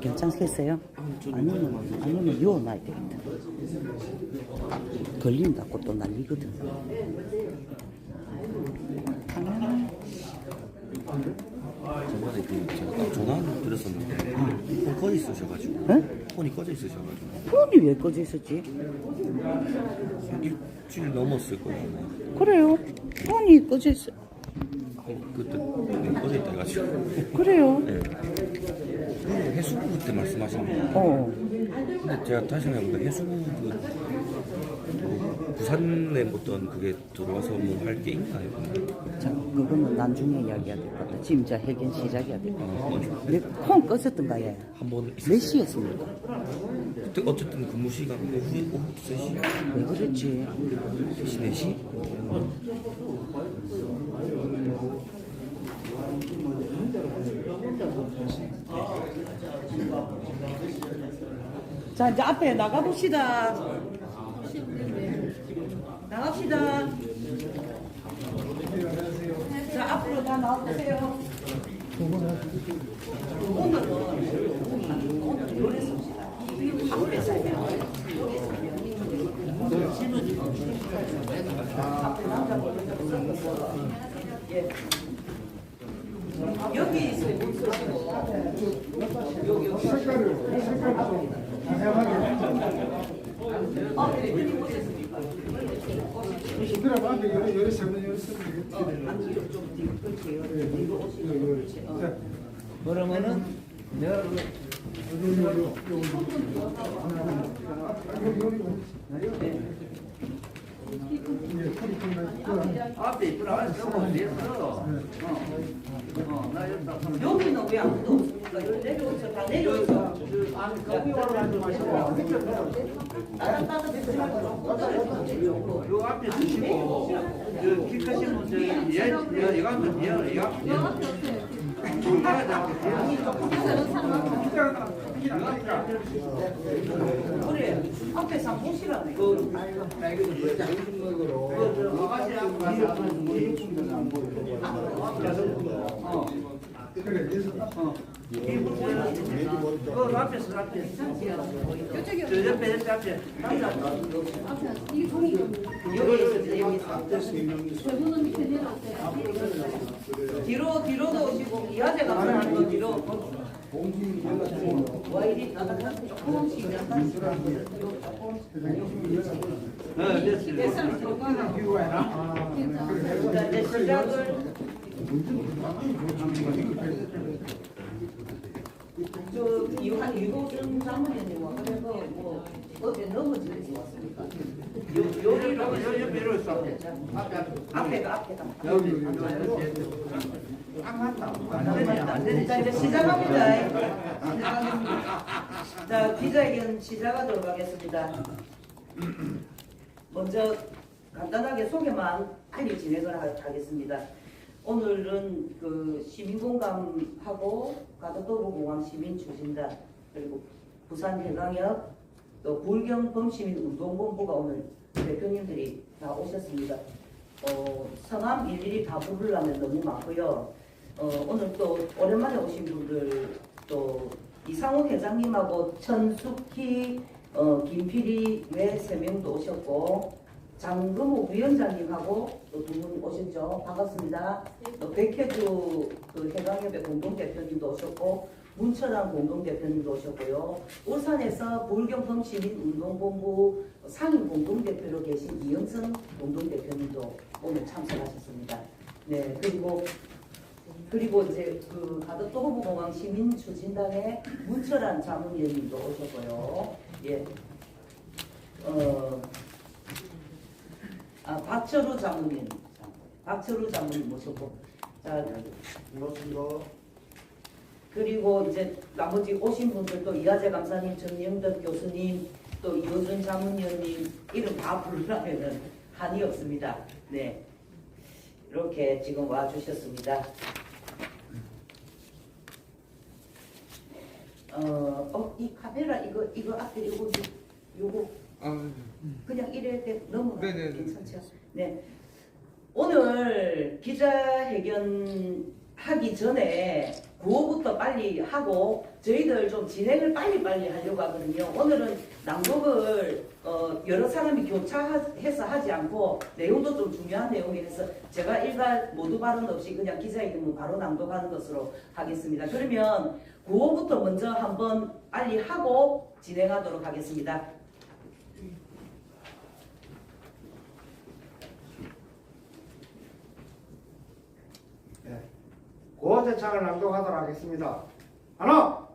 괜찮겠어요? 아니면 요어놔야 되겠다. 걸린다고 또 난리거든. 저번에 제가 딱 전화 한번 드렸었는데 폰 꺼져 있으셔가지고 폰이 꺼져 있으셔가지고 폰이 왜 꺼져 있었지? 일주일 넘었을 거예요. 그래요. 폰이 꺼져 있어. 그때 꺼져 있다 해가지고 그래요. 네. 해수부 그때 말씀하신 거예요. 근데 제가 다시 생각해보니까 해수부 부산에 어떤 그게 들어와서 뭐 할 게 있나요? 자, 그거는 나중에 이야기해야 될 것 같다. 지금 자 해견 시작해야 될 것 같다. 맞아. 폰 껐었던가 얘? 한번 몇 시였습니까? 그때 어쨌든 근무 시간 오후 3시? 왜 그랬지? 3시, 4시? 자, 이제 앞에 나가봅시다. 나갑시다. 자, 앞으로 다 나와보세요. 오늘은 요리 씁시다. 앞에 살면 앞에 남자분들 예. 여기 있어요. 여기 대표님 오셨습니까? 들어봐, 열이 세번 열었으면 그러면은 내가 앞에 있구나. 여기는 왜 아무도 없습니까? 여기 내려오셔. 다 내려오셔. 거기 와가지고 마시고 요 앞에 드시고 키 크신 분 저기 예감도 예감 그래. 앞에서 한번 보시라네. 그 앞에서 앞에 저 옆에 앞에 이게 종이가 여기 있었어요. 여기 있어. 저분은 밑에 내려오세요. 뒤로도 오시고 이하재 감사하는 거 뒤로. 와 이리 조금씩 약간 뱃살 들어가나? 자, 이제 시작을 저 유호준 사모님이 와서 뭐 어제 넘어지지 왔습니까? 요리로 옆에 있어. 앞에가 안 되네. 자 이제 시작합니다. 자 기자회견 시작하도록 하겠습니다. 먼저 간단하게 소개만 빨리 진행을 하겠습니다. 오늘은 그 시민공감하고 가덕도보공항 시민추진단 그리고 부산해강역 또 불경범시민운동본부가 오늘 대표님들이 다 오셨습니다. 성함 일일이 다 부르려면 너무 많고요. 오늘 또 오랜만에 오신 분들 또 이상욱 회장님하고 천숙희, 김필희 외 3명도 오셨고 장금호 위원장님하고 또 2분 오셨죠. 반갑습니다. 또 백혜주 그 해강협의 공동대표님도 오셨고 문철환 공동대표님도 오셨고요. 울산에서 불경범시민운동본부 상임 공동대표로 계신 이영선 공동대표님도 오늘 참석하셨습니다. 네, 그리고 이제 그 가덕도호부공항 시민추진단의 문철환 자문위원님도 오셨고요. 예. 박철우 자문위원 모셨고. 자, 고맙습니다. 그리고 이제 나머지 오신 분들도 이하재 감사님, 정영덕 교수님, 또 이호준 자문위원님 이름 다 부르려면은 한이 없습니다. 네, 이렇게 지금 와주셨습니다. 이 카메라 이거 앞에 요거 그냥 이래 넘어가 괜찮죠? 네. 오늘 기자회견 하기 전에 구호부터 빨리 하고 저희들 좀 진행을 빨리빨리 하려고 하거든요. 오늘은 낭독을 여러 사람이 교차해서 하지 않고 내용도 좀 중요한 내용이라서 제가 일괄 모두 발언 없이 그냥 기자회견문 바로 낭독하는 것으로 하겠습니다. 그러면 구호부터 먼저 한번 빨리 하고 진행하도록 하겠습니다. 네. 구호제창을 낭독하도록 하겠습니다. 하나,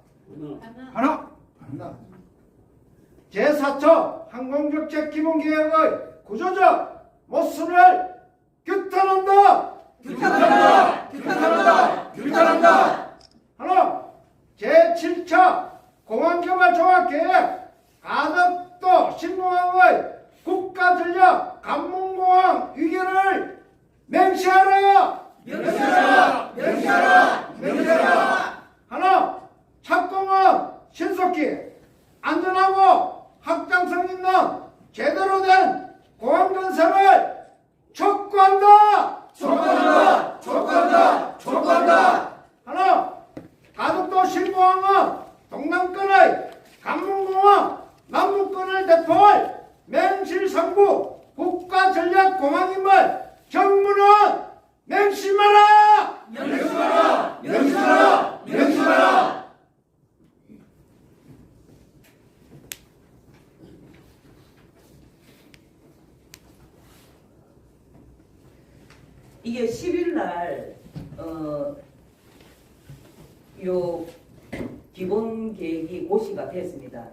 하나, 하나. 제4차 항공정책 기본계획의 구조적 모순을 규탄한다. 규탄한다. 규탄한다. 규탄한다. 하나, 제7차 공항개발종합계획 가덕도 신공항의 국가전략 관문공항 위기를 맹시하라. 명시하라. 명시하라. 명시하라. 하나, 착공은 신속히 안전하고 확장성 있는 제대로 된 공항 건설을 촉구한다. 촉구한다. 촉구한다. 촉구한다. 하나, 가덕도 신공항은 동남권의 관문공항, 남북권을 대표할 맹실상부 국가전략공항임을 정부는 명심하라. 명심하라. 명심하라. 명심하라. 이게 10일 날 요 기본 계획이 고시가 됐습니다.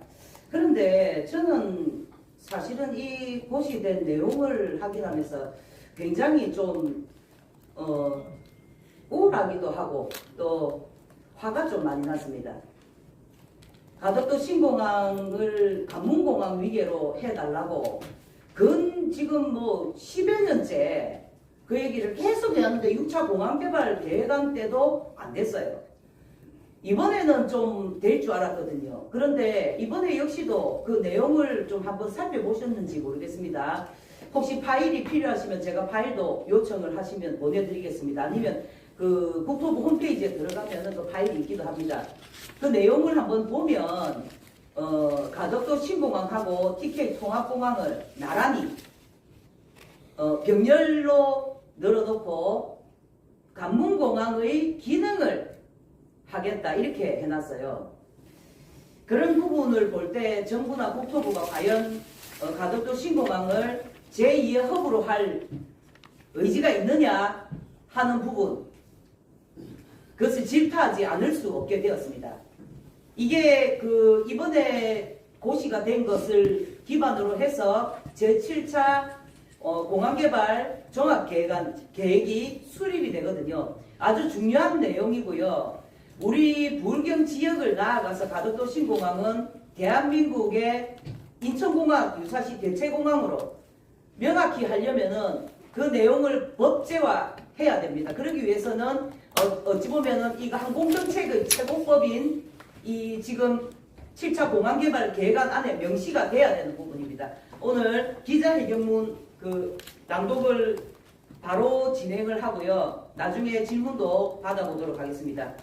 그런데 저는 사실은 이 고시된 내용을 확인하면서 굉장히 좀 우울하기도 하고 또 화가 좀 많이 났습니다. 가덕도 신공항을 관문공항 위계로 해달라고 지금 뭐 10여 년째 그 얘기를 계속 해왔는데 6차 공항개발 계획안 때도 안 됐어요. 이번에는 좀 될 줄 알았거든요. 그런데 이번에 역시도 그 내용을 좀 한번 살펴보셨는지 모르겠습니다. 혹시 파일이 필요하시면 제가 파일도 요청을 하시면 보내드리겠습니다. 아니면 그 국토부 홈페이지에 들어가면 그 파일이 있기도 합니다. 그 내용을 한번 보면 가덕도 신공항하고 TK 통합공항을 나란히 병렬로 늘어놓고 관문공항의 기능을 하겠다 이렇게 해놨어요. 그런 부분을 볼 때 정부나 국토부가 과연 가덕도 신공항을 제2의 허브로 할 의지가 있느냐 하는 부분, 그것을 질타하지 않을 수 없게 되었습니다. 이게 이번에 고시가 된 것을 기반으로 해서 제7차 공항개발 종합계획이 수립이 되거든요. 아주 중요한 내용이고요. 우리 부울경 지역을 나아가서 가덕도 신공항은 대한민국의 인천공항 유사시 대체공항으로 명확히 하려면은 그 내용을 법제화해야 됩니다. 그러기 위해서는 어찌 보면은 이거 항공정책의 최고법인 이 지금 7차 공항개발 계획안 안에 명시가 돼야 되는 부분입니다. 오늘 기자회견문 낭독을 바로 진행을 하고요. 나중에 질문도 받아보도록 하겠습니다.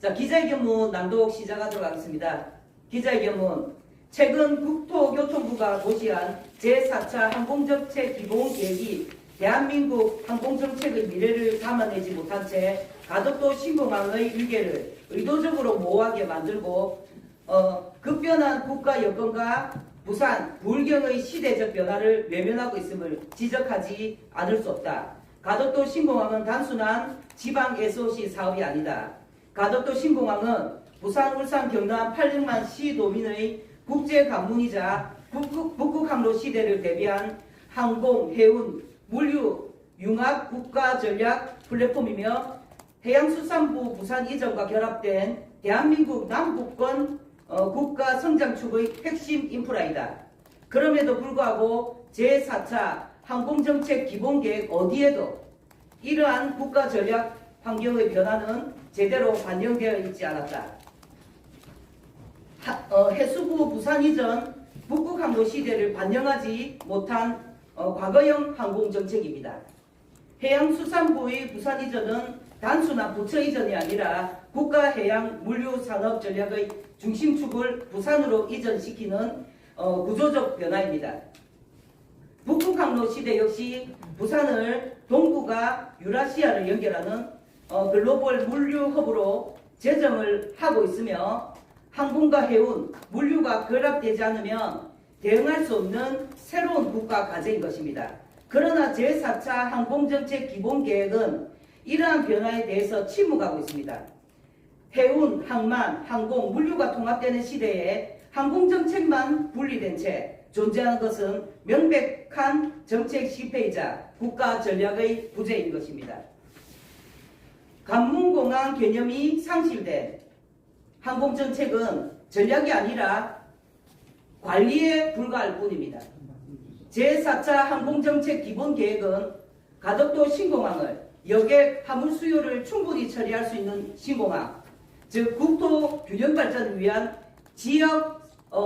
자, 기자회견문 낭독 시작하도록 하겠습니다. 기자회견문. 최근 국토교통부가 고시한 제4차 항공정책 기본계획이 대한민국 항공정책의 미래를 담아내지 못한 채 가덕도 신공항의 위계를 의도적으로 모호하게 만들고 급변한 국가 여건과 부산, 부울경의 시대적 변화를 외면하고 있음을 지적하지 않을 수 없다. 가덕도 신공항은 단순한 지방 SOC 사업이 아니다. 가덕도 신공항은 부산, 울산, 경남 800만 시도민의 국제 관문이자 북극항로 시대를 대비한 항공, 해운, 물류, 융합 국가 전략 플랫폼이며 해양수산부 부산 이전과 결합된 대한민국 남북권 국가 성장축의 핵심 인프라이다. 그럼에도 불구하고 제4차 항공정책 기본계획 어디에도 이러한 국가 전략 환경의 변화는 제대로 반영되어 있지 않았다. 해수부 부산 이전 북극항로 시대를 반영하지 못한 과거형 항공정책입니다. 해양수산부의 부산 이전은 단순한 부처 이전이 아니라 국가해양물류산업전략의 중심축을 부산으로 이전시키는 구조적 변화입니다. 북북항로 시대 역시 부산을 동북아 유라시아를 연결하는 글로벌 물류허브로 제정을 하고 있으며 항공과 해운, 물류가 결합되지 않으면 대응할 수 없는 새로운 국가 과제인 것입니다. 그러나 제4차 항공정책 기본계획은 이러한 변화에 대해서 침묵하고 있습니다. 해운, 항만, 항공, 물류가 통합되는 시대에 항공정책만 분리된 채 존재하는 것은 명백한 정책 실패이자 국가 전략의 부재인 것입니다. 관문공항 개념이 상실된 항공정책은 전략이 아니라 관리에 불과할 뿐입니다. 제4차 항공정책 기본계획은 가덕도 신공항을 여객 화물 수요를 충분히 처리할 수 있는 신공항, 즉 국토 균형 발전을 위한 지역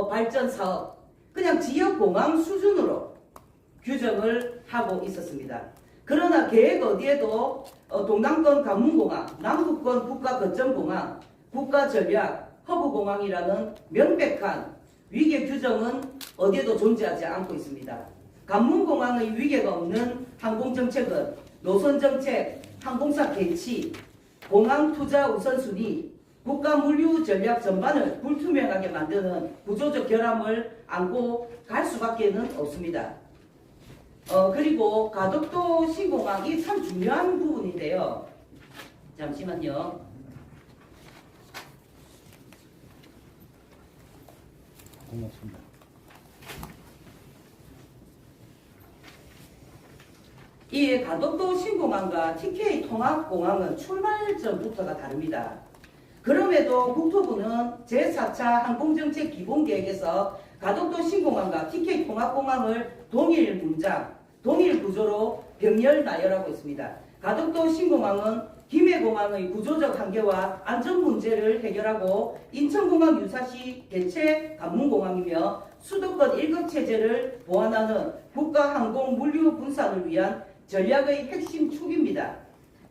발전 사업, 그냥 지역 공항 수준으로 규정을 하고 있었습니다. 그러나 계획 어디에도 동남권 관문공항, 남북권 국가거점공항, 국가전략, 허브공항이라는 명백한 위계 규정은 어디에도 존재하지 않고 있습니다. 관문공항의 위계가 없는 항공정책은 노선정책, 항공사 개치, 공항 투자 우선순위, 국가 물류 전략 전반을 불투명하게 만드는 구조적 결함을 안고 갈 수밖에 없습니다. 그리고 가덕도 신공항이 참 중요한 부분인데요. 잠시만요. 고맙습니다. 이 가덕도 신공항과 TK 통합공항은 출발점부터가 다릅니다. 그럼에도 국토부는 제4차 항공정책 기본계획에서 가덕도 신공항과 TK 통합공항을 동일 문장, 동일 구조로 병렬 나열하고 있습니다. 가덕도 신공항은 김해공항의 구조적 한계와 안전 문제를 해결하고 인천공항 유사시 개최 관문공항이며 수도권 일극체제를 보완하는 국가항공 물류 분산을 위한 전략의 핵심 축입니다.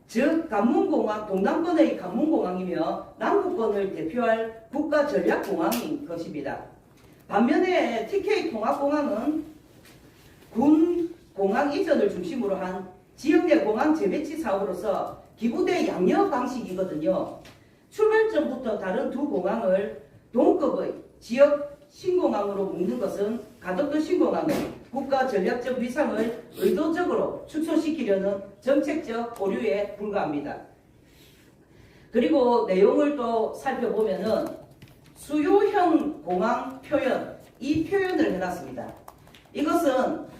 즉 관문공항, 동남권의 관문공항이며 남북권을 대표할 국가전략공항인 것입니다. 반면에 TK 통합공항은 군 공항 이전을 중심으로 한 지역 내 공항 재배치 사업으로서 기부대 양역 방식이거든요. 출발점부터 다른 두 공항을 동급의 지역 신공항으로 묶는 것은 가덕도 신공항의 국가 전략적 위상을 의도적으로 축소시키려는 정책적 오류에 불과합니다. 그리고 내용을 또 살펴보면은 수요형 공항 표현, 이 표현을 해놨습니다. 이것은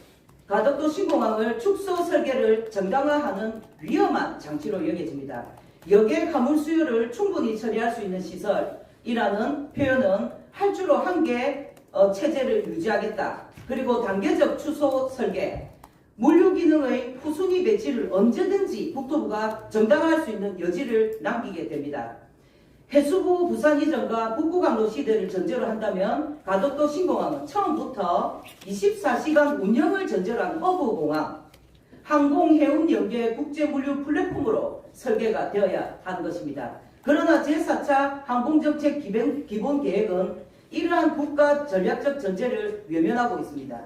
가덕도 신공항을 축소 설계를 정당화하는 위험한 장치로 여겨집니다. 여객 화물 수요를 충분히 처리할 수 있는 시설이라는 표현은 할주로 한계 체제를 유지하겠다. 그리고 단계적 축소 설계, 물류 기능의 후순위 배치를 언제든지 국토부가 정당화할 수 있는 여지를 남기게 됩니다. 해수부 부산 이전과 북부강로 시대를 전제로 한다면 가덕도 신공항은 처음부터 24시간 운영을 전제로 한 허브공항, 항공 해운 연계 국제물류 플랫폼으로 설계가 되어야 하는 것입니다. 그러나 제4차 항공정책 기본계획은 이러한 국가 전략적 전제를 외면하고 있습니다.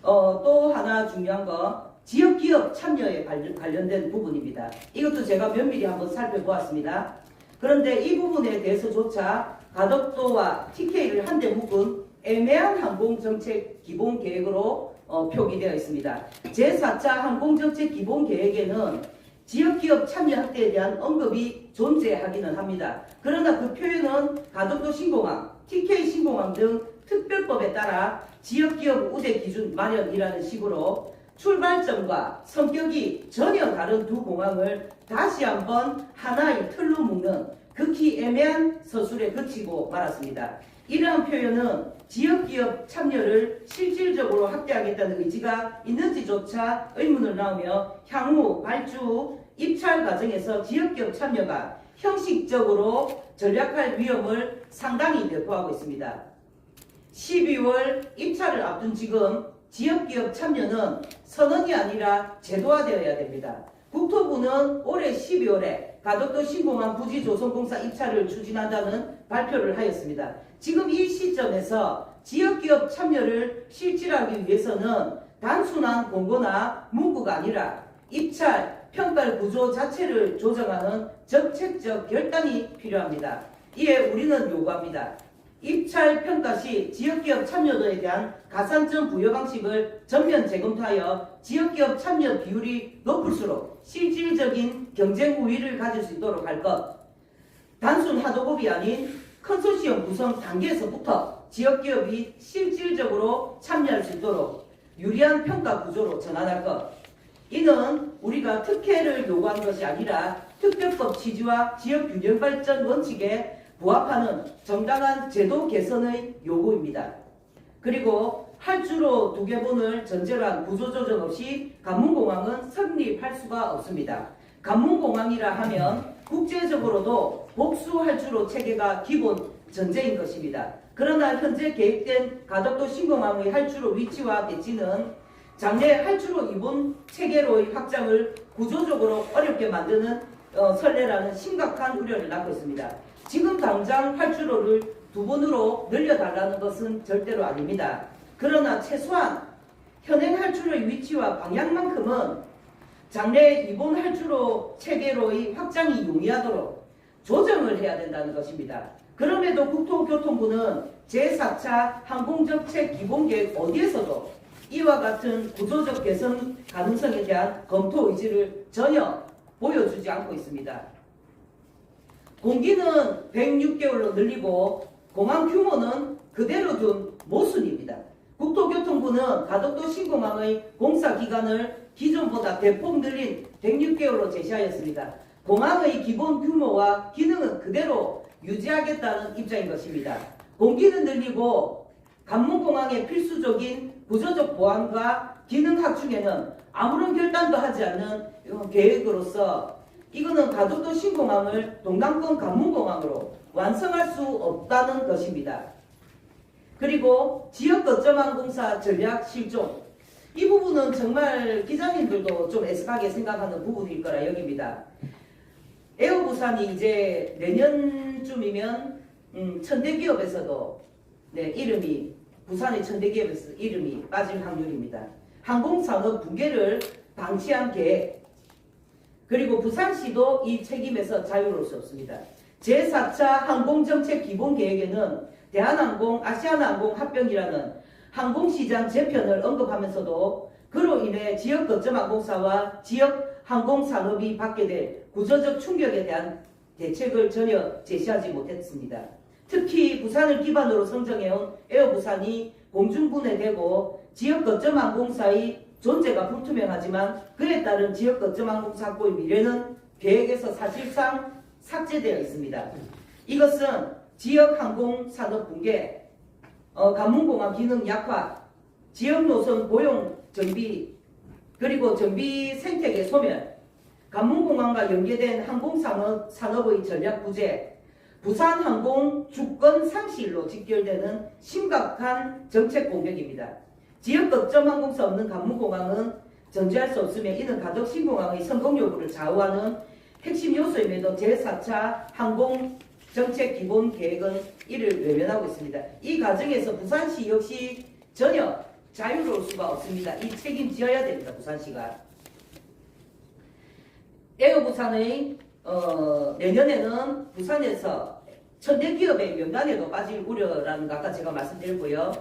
또 하나 중요한 거 지역기업 참여에 관련된 부분입니다. 이것도 제가 면밀히 한번 살펴보았습니다. 그런데 이 부분에 대해서조차 가덕도와 TK를 한데 묶은 애매한 항공정책 기본계획으로 표기되어 있습니다. 제4차 항공정책 기본계획에는 지역기업 참여 확대에 대한 언급이 존재하기는 합니다. 그러나 그 표현은 가덕도 신공항, TK 신공항 등 특별법에 따라 지역기업 우대 기준 마련이라는 식으로 출발점과 성격이 전혀 다른 두 공항을 다시 한번 하나의 틀로 묶는 극히 애매한 서술에 그치고 말았습니다. 이러한 표현은 지역기업 참여를 실질적으로 확대하겠다는 의지가 있는지조차 의문을 낳으며 향후 발주 입찰 과정에서 지역기업 참여가 형식적으로 전략할 위험을 상당히 대포하고 있습니다. 12월 입찰을 앞둔 지금 지역기업 참여는 선언이 아니라 제도화되어야 됩니다. 국토부는 올해 12월에 가덕도 신공항 부지조성공사 입찰을 추진한다는 발표를 하였습니다. 지금 이 시점에서 지역기업 참여를 실질하기 위해서는 단순한 공고나 문구가 아니라 입찰, 평가 구조 자체를 조정하는 정책적 결단이 필요합니다. 이에 우리는 요구합니다. 입찰 평가 시 지역기업 참여도에 대한 가산점 부여 방식을 전면 재검토하여 지역기업 참여 비율이 높을수록 실질적인 경쟁 우위를 가질 수 있도록 할 것. 단순 하도급이 아닌 컨소시엄 구성 단계에서부터 지역기업이 실질적으로 참여할 수 있도록 유리한 평가 구조로 전환할 것. 이는 우리가 특혜를 요구하는 것이 아니라 특별법 취지와 지역 균형 발전 원칙에 부합하는 정당한 제도 개선의 요구입니다. 그리고 할주로 두개분을 전제로 한 구조조정 없이 관문공항은 설립할 수가 없습니다. 관문공항이라 하면 국제적으로도 복수 할주로 체계가 기본 전제인 것입니다. 그러나 현재 계획된 가덕도 신공항의 할주로 위치와 배치는 장래 할주로 이분 체계로의 확장을 구조적으로 어렵게 만드는 선례라는 심각한 우려를 낳고 있습니다. 지금 당장 활주로를 2번으로 늘려달라는 것은 절대로 아닙니다. 그러나 최소한 현행 활주로의 위치와 방향만큼은 장래 2번 활주로 체계로의 확장이 용이하도록 조정을 해야 된다는 것입니다. 그럼에도 국토교통부는 제4차 항공정책 기본계획 어디에서도 이와 같은 구조적 개선 가능성에 대한 검토 의지를 전혀 보여주지 않고 있습니다. 공기는 106개월로 늘리고 공항 규모는 그대로 둔 모순입니다. 국토교통부는 가덕도 신공항의 공사 기간을 기존보다 대폭 늘린 106개월로 제시하였습니다. 공항의 기본 규모와 기능은 그대로 유지하겠다는 입장인 것입니다. 공기는 늘리고 관문공항의 필수적인 구조적 보완과 기능 확충에는 아무런 결단도 하지 않는 계획으로서 이거는 가덕도 신공항을 동남권 관문공항으로 완성할 수 없다는 것입니다. 그리고 지역 거점항공사 전략 실종. 이 부분은 정말 기자님들도 좀 애석하게 생각하는 부분일 거라 여깁니다. 에어부산이 이제 내년쯤이면 천대기업에서도 이름이 부산의 천대기업에서 이름이 빠질 확률입니다. 항공산업 붕괴를 방치한 계획. 그리고 부산시도 이 책임에서 자유로울 수 없습니다. 제4차 항공정책 기본계획에는 대한항공, 아시아나항공 합병이라는 항공시장 재편을 언급하면서도 그로 인해 지역 거점항공사와 지역 항공산업이 받게 될 구조적 충격에 대한 대책을 전혀 제시하지 못했습니다. 특히 부산을 기반으로 성장해온 에어부산이 공중분해되고 지역 거점항공사의 존재가 불투명하지만 그에 따른 지역 거점항공사 확보의 미래는 계획에서 사실상 삭제되어 있습니다. 이것은 지역 항공산업 붕괴, 관문공항 기능 약화, 지역 노선 고용 정비, 그리고 정비 생태계 소멸, 관문공항과 연계된 항공산업의 전략 부재, 부산항공 주권 상실로 직결되는 심각한 정책 공백입니다. 지역 거점 항공사 없는 관문공항은 전제할 수 없으며 이는 가덕 신공항의 성공 여부를 좌우하는 핵심 요소임에도 제4차 항공정책 기본계획은 이를 외면하고 있습니다. 이 과정에서 부산시 역시 전혀 자유로울 수가 없습니다. 이 책임져야 됩니다. 부산시가. 에어부산의 내년에는 부산에서 천대기업의 명단에도 빠질 우려라는 거 아까 제가 말씀드렸고요.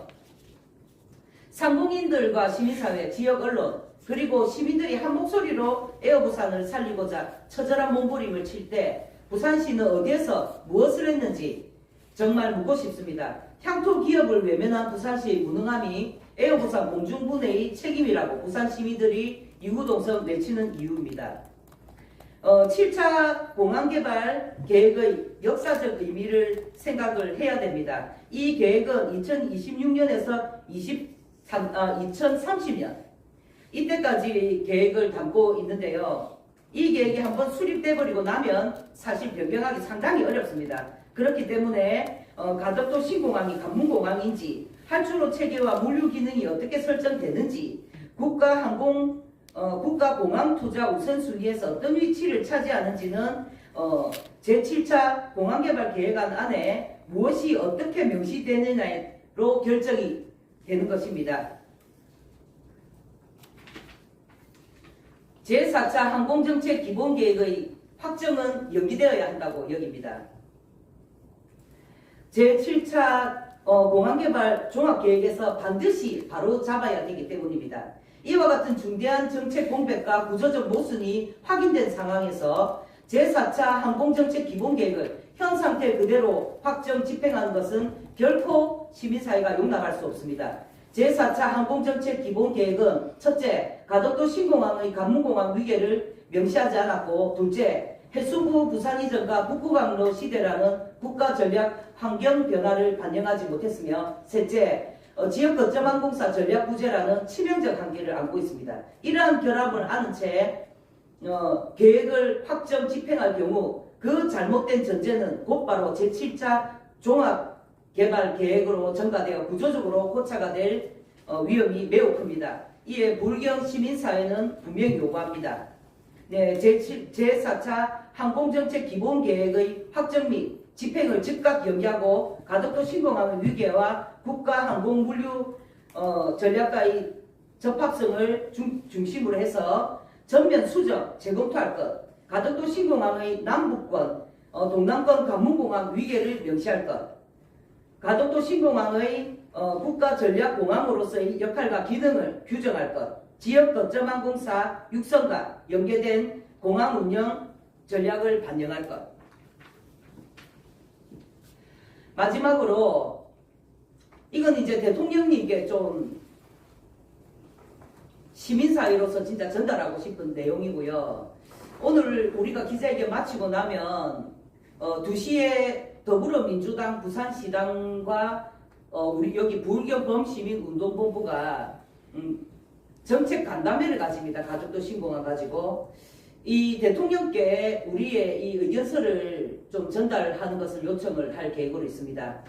상공인들과 시민사회, 지역 언론, 그리고 시민들이 한 목소리로 에어부산을 살리고자 처절한 몸부림을 칠 때 부산시는 어디에서 무엇을 했는지 정말 묻고 싶습니다. 향토 기업을 외면한 부산시의 무능함이 에어부산 공중분해의 책임이라고 부산 시민들이 이구동성 외치는 이유입니다. 7차 공항개발 계획의 역사적 의미를 생각을 해야 됩니다. 이 계획은 2026년에서 2030년 이때까지 계획을 담고 있는데요. 이 계획이 한번 수립돼 버리고 나면 사실 변경하기 상당히 어렵습니다. 그렇기 때문에 가덕도 신공항이 관문공항인지 할주로 체계와 물류 기능이 어떻게 설정되는지 국가 항공 국가공항투자 우선순위에서 어떤 위치를 차지하는지는 제7차 공항개발계획안 안에 무엇이 어떻게 명시되느냐로 결정이 되는 것입니다. 제4차 항공정책 기본계획의 확정은 연기되어야 한다고 여깁니다. 제7차 공항개발 종합계획에서 반드시 바로 잡아야 되기 때문입니다. 이와 같은 중대한 정책 공백과 구조적 모순이 확인된 상황에서 제4차 항공정책 기본계획을 현 상태 그대로 확정 집행하는 것은 결코 시민사회가 용납할 수 없습니다. 제4차 항공정책 기본계획은 첫째, 가덕도 신공항의 관문공항 위계를 명시하지 않았고, 둘째, 해수부 부산 이전과 북구강로 시대라는 국가전략 환경 변화를 반영하지 못했으며, 셋째, 지역 거점항공사 전략 부재라는 치명적 한계를 안고 있습니다. 이러한 결합을 아는 채 계획을 확정 집행할 경우 그 잘못된 전제는 곧바로 제7차 종합개발계획으로 전가되어 구조적으로 고차가 될 위험이 매우 큽니다. 이에 불경 시민사회는 분명히 요구합니다. 네, 제4차 항공정책 기본계획의 확정 및 집행을 즉각 연기하고 가덕도 신공항의 위계와 국가항공물류 전략과의 접합성을 중심으로 해서 전면 수정, 재검토할 것, 가덕도 신공항의 남북권, 동남권 관문공항 위계를 명시할 것, 가덕도 신공항의 국가전략공항으로서의 역할과 기능을 규정할 것, 지역 거점항공사 육성과 연계된 공항 운영 전략을 반영할 것. 마지막으로 이건 이제 대통령님께 좀 시민사회로서 진짜 전달하고 싶은 내용이고요. 오늘 우리가 기자회견 마치고 나면 2시에 더불어민주당 부산시당과 우리 여기 부울경 범시민운동본부가 정책 간담회를 가집니다. 가덕도 신공항 가지고 이 대통령께 우리의 이 의견서를 좀 전달하는 것을 요청을 할 계획으로 있습니다.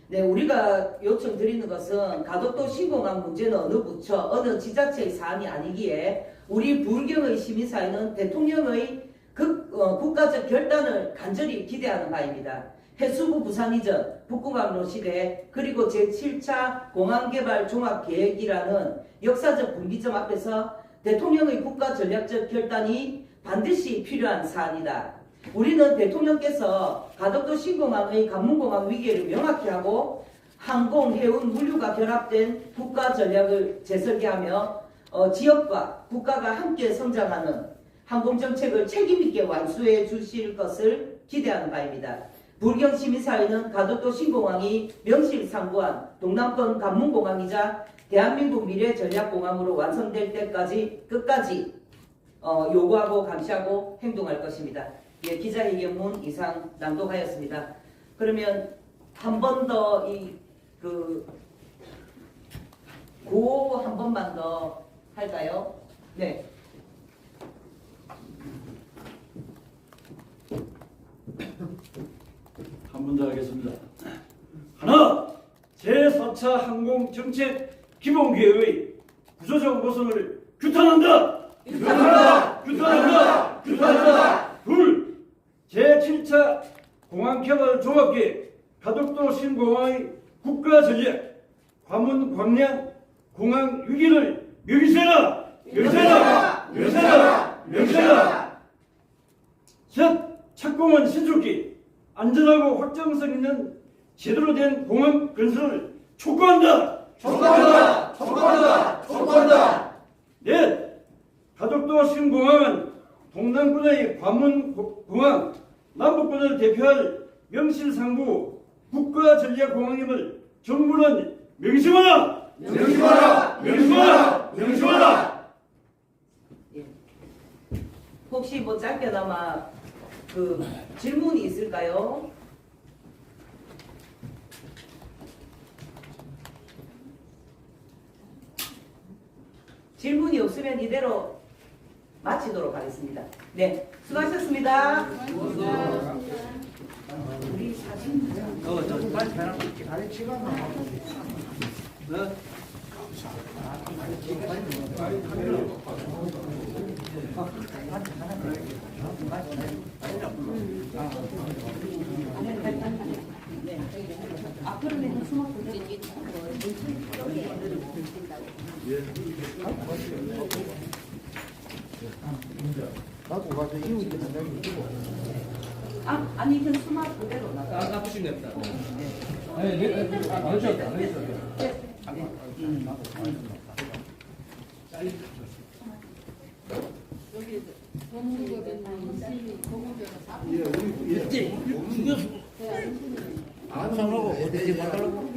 네, 우리가 요청드리는 것은 가덕도 신공항 문제는 어느 부처, 어느 지자체의 사안이 아니기에 우리 부울경의 시민사회는 대통령의 국가적 결단을 간절히 기대하는 바입니다. 해수부 부산 이전, 북구강로 시대, 그리고 제7차 공항개발 종합계획이라는 역사적 분기점 앞에서 대통령의 국가전략적 결단이 반드시 필요한 사안이다. 우리는 대통령께서 가덕도 신공항의 관문공항 위계를 명확히 하고 항공, 해운, 물류가 결합된 국가전략을 재설계하며 지역과 국가가 함께 성장하는 항공정책을 책임있게 완수해 주실 것을 기대하는 바입니다. 부울경 시민사회는 가덕도 신공항이 명실상부한 동남권 관문공항이자 대한민국 미래전략공항으로 완성될 때까지 끝까지 요구하고 감시하고 행동할 것입니다. 예, 기자회견문 이상 낭독하였습니다. 그러면 한 번 더 구호 한 번만 더 할까요? 네. 한 번 더 하겠습니다. 하나, 제4차 항공정책 기본계획의 구조적 모순을 규탄한다! 규탄한다! 규탄한다! 규탄한다! 둘, 제7차 공항개발 종합계획 가덕도 신공항의 국가전략 관문 광량 공항 위기를 명시해라! 명시해라! 명시해라! 명시해라! 셋, 착공은 신속히 안전하고 확장성 있는 제대로 된 공항 건설을 촉구한다! 촉구한다! 촉구한다! 촉구한다! 넷, 가덕도 신공항은 동남권의 관문공항, 남북권을 대표할 명실상부 국가전략공항임을 정부는 명심하라! 명심하라! 명심하라! 명심하라! 예. 혹시 뭐 짧게나마 질문이 있을까요? 질문이 없으면 이대로 마치도록 하겠습니다. 네, 수고하셨습니다. 우리 사진 빨리 배랑 아니, 시간 남았어. 네? 아, 그러면 수막 그대로 나도 가서 이웃이 한다고 주고. 아니 이건 수막 그대로 나가. 나쁘신 겁니다. 여기 법무법에 법무법에 안 사놓고 어디지 말라고.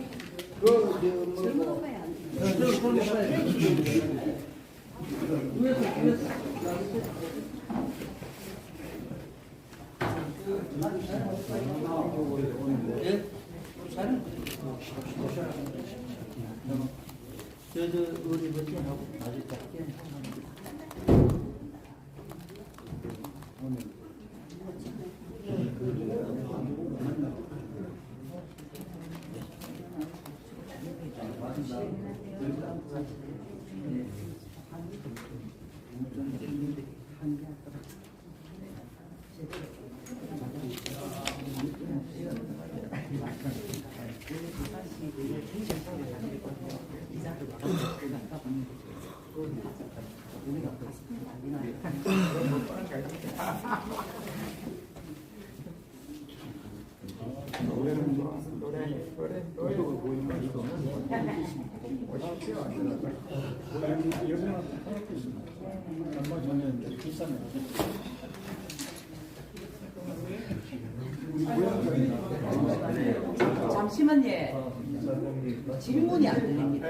저도 우리 버티하고 아주 작게 잠시만요. 질문이 안 들립니다.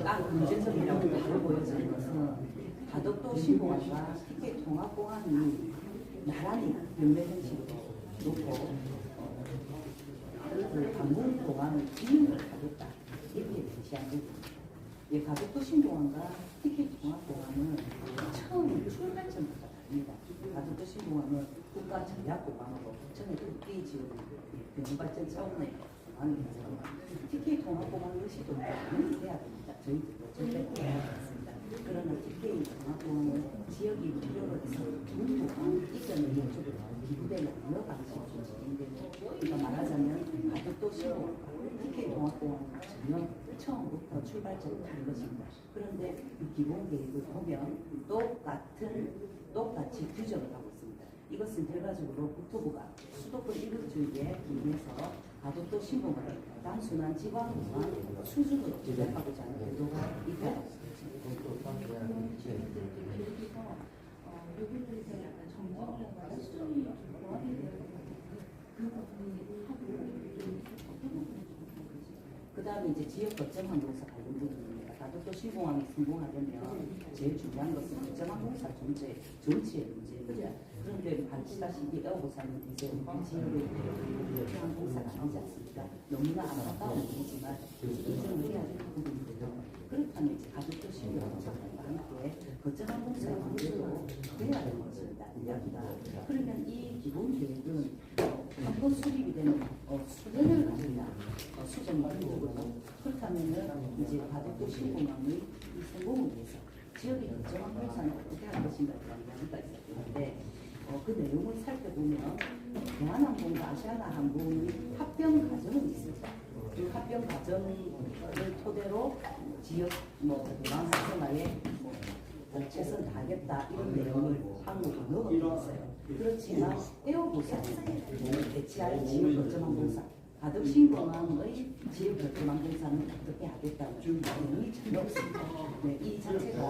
딱 문제점이라고 바로 보여지는 것은 가덕도 신공항과 TK 통합공항이 나란히 연대현식으로 놓고 그 방문공항을 지능을 하겠다 이렇게 제시한 겁니다. 이 가덕도 신공항과 TK 통합공항은 처음 출발점부터 다릅니다. 가덕도 신공항은 국가 전략공항으로 전에 국기 지역 경발전 차원의 공항입니다. TK 통합공항 역시도 많이 돼야 됩니다. 저희들도 절대 못하겠습니다. 그러나 TK 통합공항은 지역이 필요로 해서 군공항 이전의 목적으로 기부되는 여러 방식으로 진행되고, 그러니까 말하자면 가덕도 신공항과 TK 통합공항은 전혀 처음부터 출발점이 다른 것입니다. 그런데 이 기본 계획을 보면 똑같이 규정을 하고 있습니다. 이것은 결과적으로 국토부가 수도권 이국주의에 기인해서 가덕도 신공항을 단순한 지방공항 수준으로 제작하고자 하는 의도가 있고, 여기들에서 약간 정정이나 수준이 보완이 되어 그 부분이 그 다음에 이제 지역 거점 항공사 관련 부분입니다. 가덕도 신공항이 성공하려면 제일 중요한 것은 거점 항공사 전체의 문제입니다. 그런데 아시다시피 에어부산은 이제 우리 지역의 항공사가 아니지 않습니까? 너무나 안타까운 일이지만 인정을 해야 되는 부분인데요. 그렇다면 이제 가덕도 신공항과 함께 거점 항공사의 문제도 돼야 되는 것입니다. 이야기가. 그러면 이 기본 계획은 한 번 수립이 되는 수련을 갑니다. 수정을 해주고, 그렇다면은 이제 가덕도 신공항의 이 성공을 위해서 지역의 결정한 공사는 어떻게 할 것인가에 대한 이야기가 있었는데, 그 내용을 살펴보면 대한항공과 아시아나항공의 합병 과정은 있습니다. 그 합병 과정을 토대로 지역 공항 활성화에 최선 다하겠다 이런 내용을 항목으로 넣어놓고 있어요. 그렇지만 에어부산 대체할 지역 거점항공사 가덕 신공항의 지역 거점항공사는 어떻게 하겠다는 내용이 전혀 없습니다. 네, 이 자체가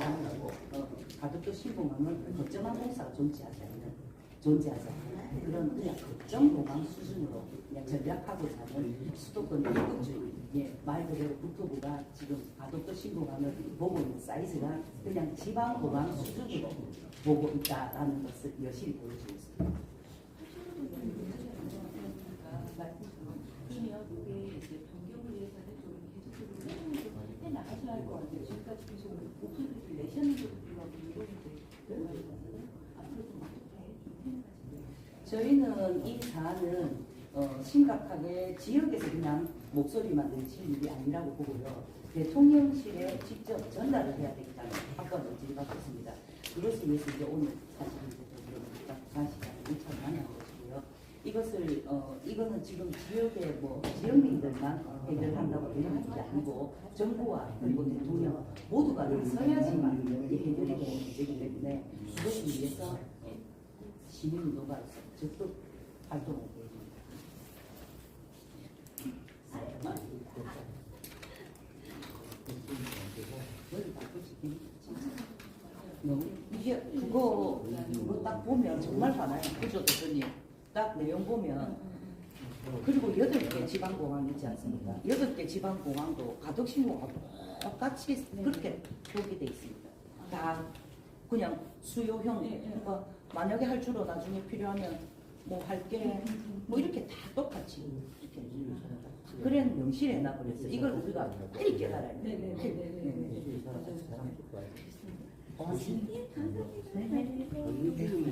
가덕도 신공항은 거점항공사가 존재하지 않는 그런 그냥 거점공항 수준으로 그냥 전략하고자 하는 수도권 이국주의, 말 그대로 국토부가 지금 가덕도 신공항을 보고 있는 사이즈가 그냥 지방공항 수준으로 보고 있다라는 것을 여실히 보여주고 있습니다. 그러면 이게 이제 변경을 위해서는 좀 계속적으로 해 나가셔야 할 것 같아요. 지금까지 계속 목소리를 내시는 분들과 이루어질 앞으로 좀 어떻게 저희는 이 사안은 심각하게 지역에서 그냥 목소리만 내치는 일이 아니라고 보고요. 대통령실에 직접 전달을 해야 되기 때문에 압박을 드리받고 있습니다. 그것을 위해서 이제 오늘 사실 이제 부산시장 1차 만난 것이고요. 이것을 이거는 지금 지역의 지역민들만 해결한다고 되는 게 아니고 정부와 그리고 대통령 모두가 서야지만 이 해결이 되는 문제이기 때문에 그것을 위해서 시민노가 적극 활동을 해줍니다. 너무 이게 그거 딱 보면 정말 화나요. 그죠, 대표님? 딱 내용 보면 그리고 8개 지방공항 있지 않습니까? 8개 지방공항도 가덕신고가 똑같이 그렇게 표기돼 있습니다. 다 그냥 수요형 그러니까 만약에 할 줄로 나중에 필요하면 뭐 할게 뭐 이렇게 다 똑같이 이렇게 그래 명시해 놔버렸어. 이걸 우리가 빨리 깨달아야 돼.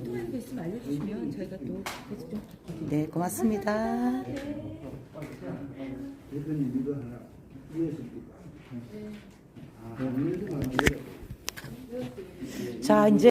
통화한 거 있으면 알려주시면 저희가 또 계속 좀 네, 고맙습니다. 대표님 이거 하나 이해했습니까? 네. 자, 이제